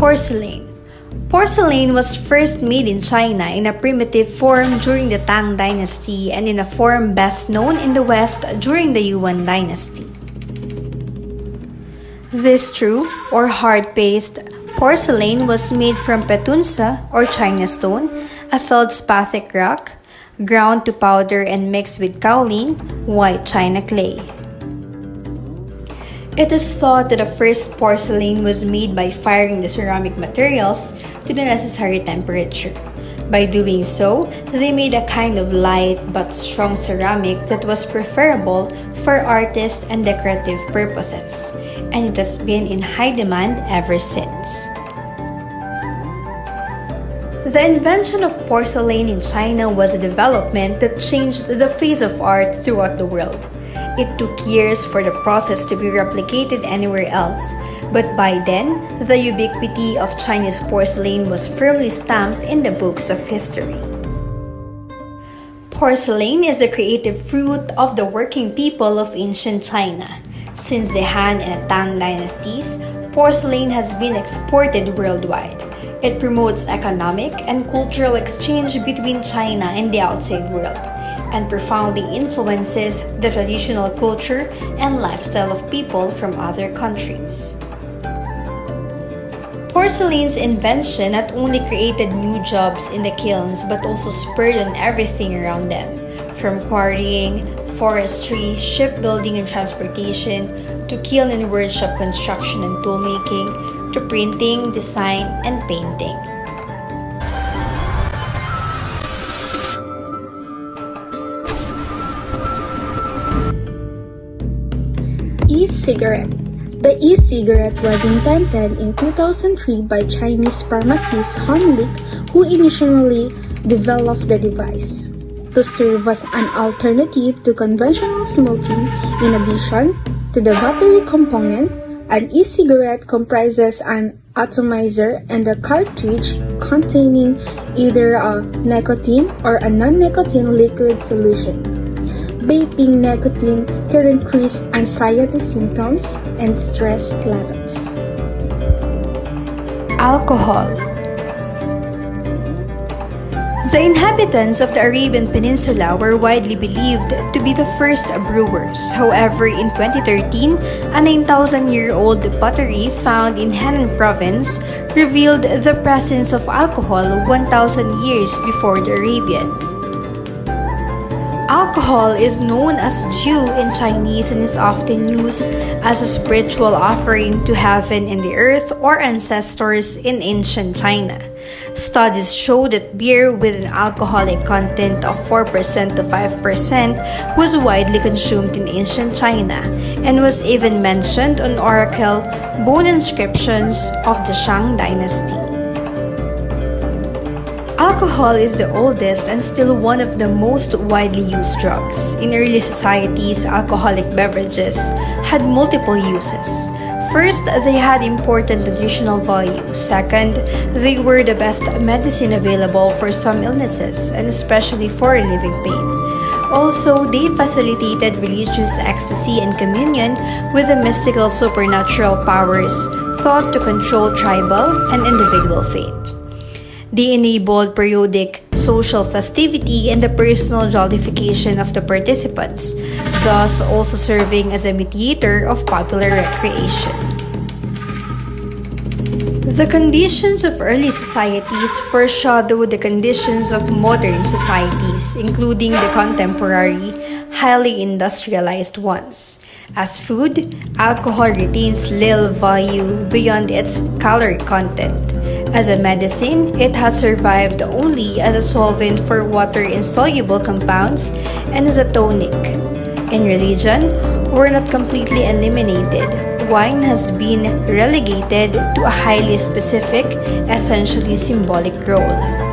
Porcelain. Porcelain was first made in China in a primitive form during the Tang Dynasty and in a form best known in the West during the Yuan Dynasty. This true or hard-paste porcelain was made from petunsa or China stone, a feldspathic rock, ground to powder and mixed with kaolin, white china clay. It is thought that the first porcelain was made by firing the ceramic materials to the necessary temperature. By doing so, they made a kind of light but strong ceramic that was preferable for artist and decorative purposes, and it has been in high demand ever since. The invention of porcelain in China was a development that changed the face of art throughout the world. It took years for the process to be replicated anywhere else, but by then, the ubiquity of Chinese porcelain was firmly stamped in the books of history. Porcelain is the creative fruit of the working people of ancient China. Since the Han and Tang dynasties, porcelain has been exported worldwide. It promotes economic and cultural exchange between China and the outside world, and profoundly influences the traditional culture and lifestyle of people from other countries. Porcelain's invention not only created new jobs in the kilns but also spurred on everything around them, from quarrying, forestry, shipbuilding and transportation, to kiln and workshop construction and toolmaking, to printing, design, and painting. E-cigarette. The e-cigarette was invented in 2003 by Chinese pharmacist Han Lik, who initially developed the device to serve as an alternative to conventional smoking. In addition to the battery component, an e-cigarette comprises an atomizer and a cartridge containing either a nicotine or a non-nicotine liquid solution. Vaping nicotine can increase anxiety symptoms and stress levels. Alcohol. The inhabitants of the Arabian Peninsula were widely believed to be the first brewers. However, in 2013, a 9,000-year-old pottery found in Henan province revealed the presence of alcohol 1,000 years before the Arabian. Alcohol is known as Jiu in Chinese and is often used as a spiritual offering to heaven and the earth or ancestors in ancient China. Studies show that beer with an alcoholic content of 4% to 5% was widely consumed in ancient China and was even mentioned on oracle bone inscriptions of the Shang dynasty. Alcohol is the oldest and still one of the most widely used drugs. In early societies, alcoholic beverages had multiple uses. First, they had important nutritional value. Second, they were the best medicine available for some illnesses, and especially for relieving pain. Also, they facilitated religious ecstasy and communion with the mystical supernatural powers thought to control tribal and individual faith. They enabled periodic social festivity and the personal jollification of the participants, thus also serving as a mediator of popular recreation. The conditions of early societies foreshadow the conditions of modern societies, including the contemporary, highly industrialized ones. As food, alcohol retains little value beyond its calorie content. As a medicine, it has survived only as a solvent for water-insoluble compounds and as a tonic. In religion, we're not completely eliminated. Wine has been relegated to a highly specific, essentially symbolic role.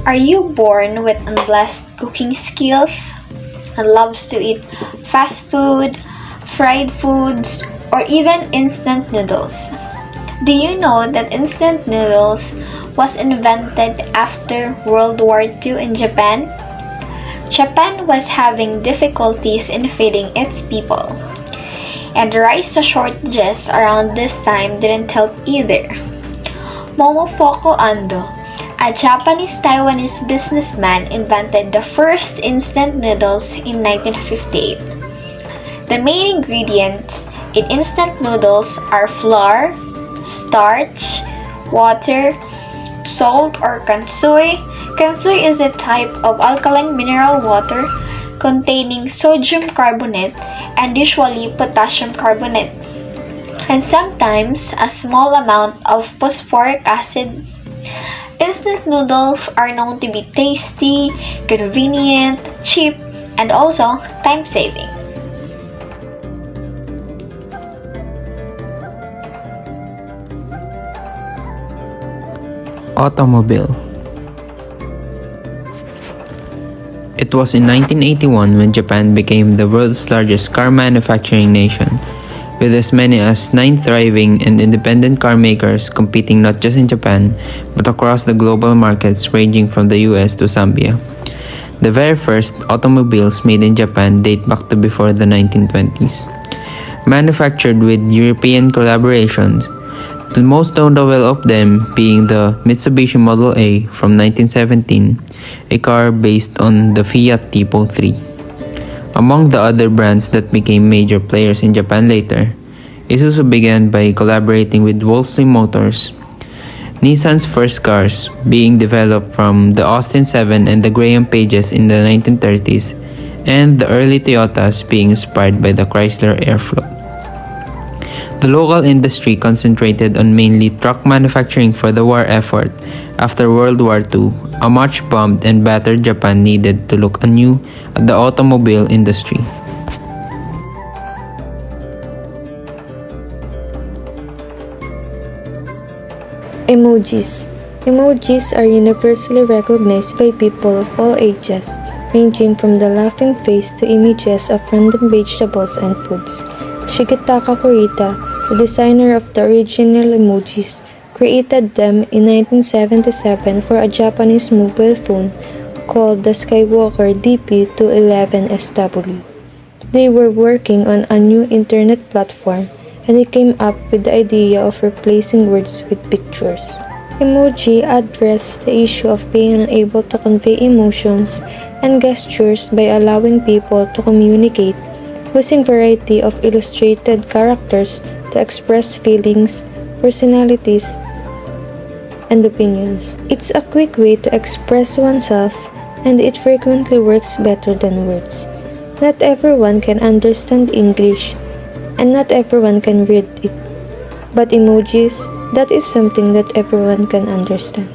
Are you born with unblessed cooking skills and loves to eat fast food, fried foods, or even instant noodles. Do you know that instant noodles was invented after World War II in Japan? Japan was having difficulties in feeding its people, and rice shortages around this time didn't help either. Momofoko Ando, a Japanese-Taiwanese businessman, invented the first instant noodles in 1958. The main ingredients in instant noodles are flour, starch, water, salt or kansui. Kansui is a type of alkaline mineral water containing sodium carbonate and usually potassium carbonate, and sometimes a small amount of phosphoric acid. Instant noodles are known to be tasty, convenient, cheap, and also time-saving. Automobile. It was in 1981 when Japan became the world's largest car manufacturing nation, with as many as 9 thriving and independent car makers competing not just in Japan, but across the global markets ranging from the US to Zambia. The very first automobiles made in Japan date back to before the 1920s. Manufactured with European collaborations, the most notable of them being the Mitsubishi Model A from 1917, a car based on the Fiat Tipo 3. Among the other brands that became major players in Japan later, Isuzu began by collaborating with Wolseley Motors. Nissan's first cars being developed from the Austin 7 and the Graham Pages in the 1930s, and the early Toyotas being inspired by the Chrysler Airflow. The local industry concentrated on mainly truck manufacturing for the war effort. After World War II, a much bombed and battered Japan needed to look anew at the automobile industry. Emojis. Emojis are universally recognized by people of all ages, ranging from the laughing face to images of random vegetables and foods. Shigetaka Kurita, the designer of the original emojis, created them in 1977 for a Japanese mobile phone called the Skywalker DP211SW. They were working on a new internet platform, and he came up with the idea of replacing words with pictures. Emoji addressed the issue of being unable to convey emotions and gestures by allowing people to communicate using variety of illustrated characters to express feelings, personalities, and opinions. It's a quick way to express oneself, and it frequently works better than words. Not everyone can understand English, and not everyone can read it. But emojis, that is something that everyone can understand.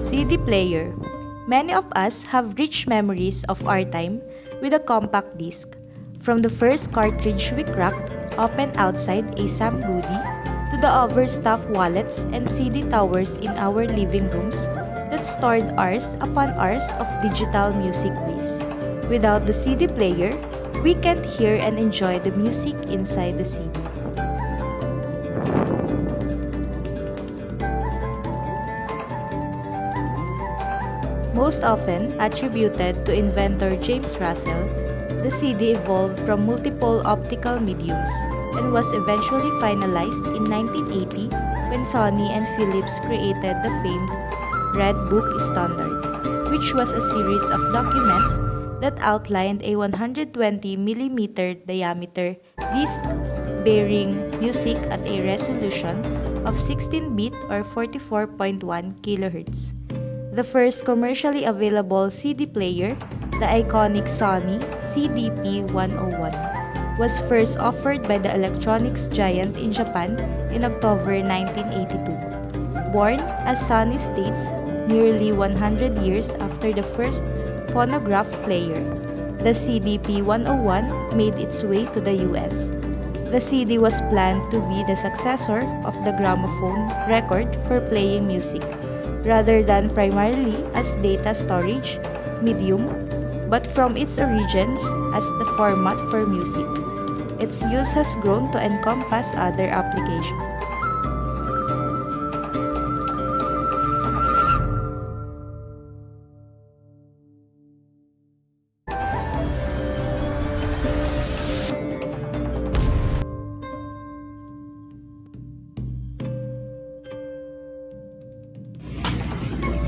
CD player. Many of us have rich memories of our time with a compact disc. From the first cartridge we cracked open outside a Sam Goody to the overstuffed wallets and CD towers in our living rooms that stored hours upon hours of digital music bliss. Without the CD player, we can't hear and enjoy the music inside the CD. Most often attributed to inventor James Russell, the CD evolved from multiple optical mediums and was eventually finalized in 1980 when Sony and Philips created the famed Red Book Standard, which was a series of documents that outlined a 120mm diameter disc bearing music at a resolution of 16-bit or 44.1 kHz. The first commercially available CD player, the iconic Sony CDP-101, was first offered by the electronics giant in Japan in October 1982. Born, as Sony states, nearly 100 years after the first phonograph player, the CDP-101 made its way to the US. The CD was planned to be the successor of the gramophone record for playing music, rather than primarily as data storage medium, but from its origins as the format for music. Its use has grown to encompass other applications.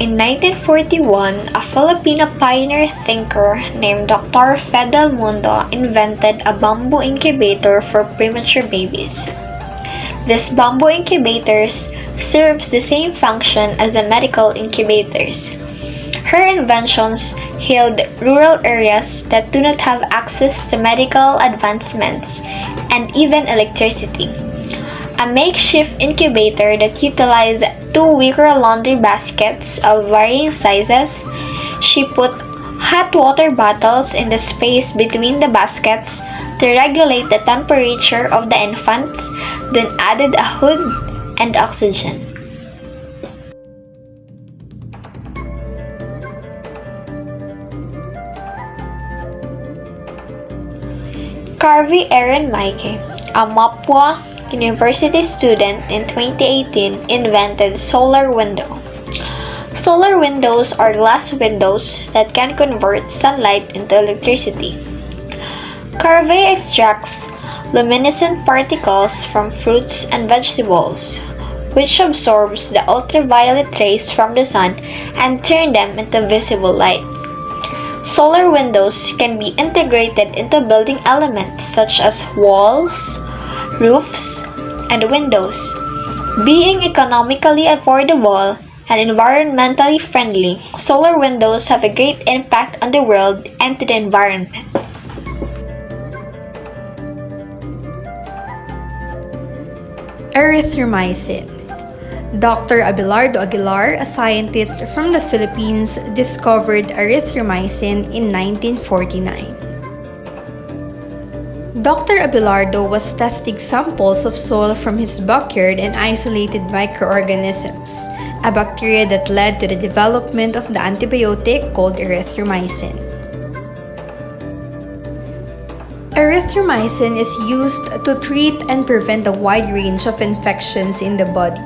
In 1941, a Filipino pioneer thinker named Dr. Fidel Mundo invented a bamboo incubator for premature babies. This bamboo incubators serves the same function as the medical incubators. Her inventions healed rural areas that do not have access to medical advancements and even electricity. A makeshift incubator that utilized 2 wicker laundry baskets of varying sizes. She put hot water bottles in the space between the baskets to regulate the temperature of the infants, then added a hood and oxygen. Carvey Erin Maike, a Mapua University student in 2018, invented solar window. Solar windows are glass windows that can convert sunlight into electricity. Carvey extracts luminescent particles from fruits and vegetables, which absorbs the ultraviolet rays from the sun and turn them into visible light. Solar windows can be integrated into building elements such as walls, roofs, and windows. Being economically affordable and environmentally friendly, solar windows have a great impact on the world and to the environment. Erythromycin. Dr. Abelardo Aguilar, a scientist from the Philippines, discovered erythromycin in 1949. Dr. Abelardo was testing samples of soil from his backyard and isolated microorganisms, a bacteria that led to the development of the antibiotic called erythromycin. Erythromycin is used to treat and prevent a wide range of infections in the body.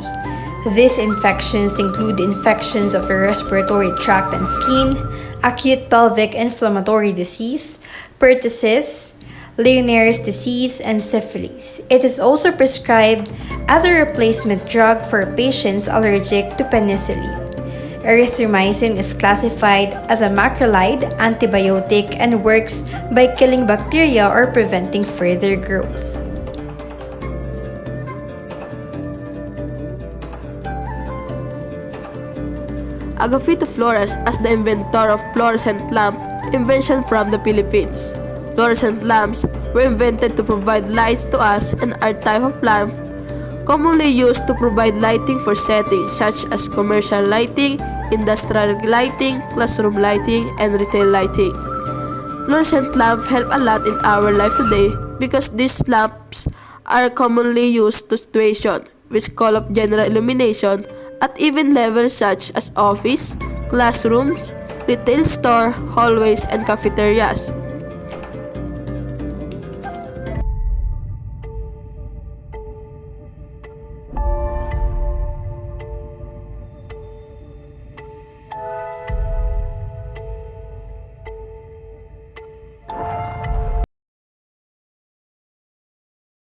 These infections include infections of the respiratory tract and skin, acute pelvic inflammatory disease, pertussis, Legionnaire's disease, and syphilis. It is also prescribed as a replacement drug for patients allergic to penicillin. Erythromycin is classified as a macrolide antibiotic and works by killing bacteria or preventing further growth. Agapito Flores as the inventor of fluorescent lamp, invention from the Philippines. Fluorescent lamps were invented to provide lights to us and are type of lamp commonly used to provide lighting for settings such as commercial lighting, industrial lighting, classroom lighting, and retail lighting. Fluorescent lamps help a lot in our life today because these lamps are commonly used to situations which call up general illumination at even levels such as office, classrooms, retail store, hallways, and cafeterias.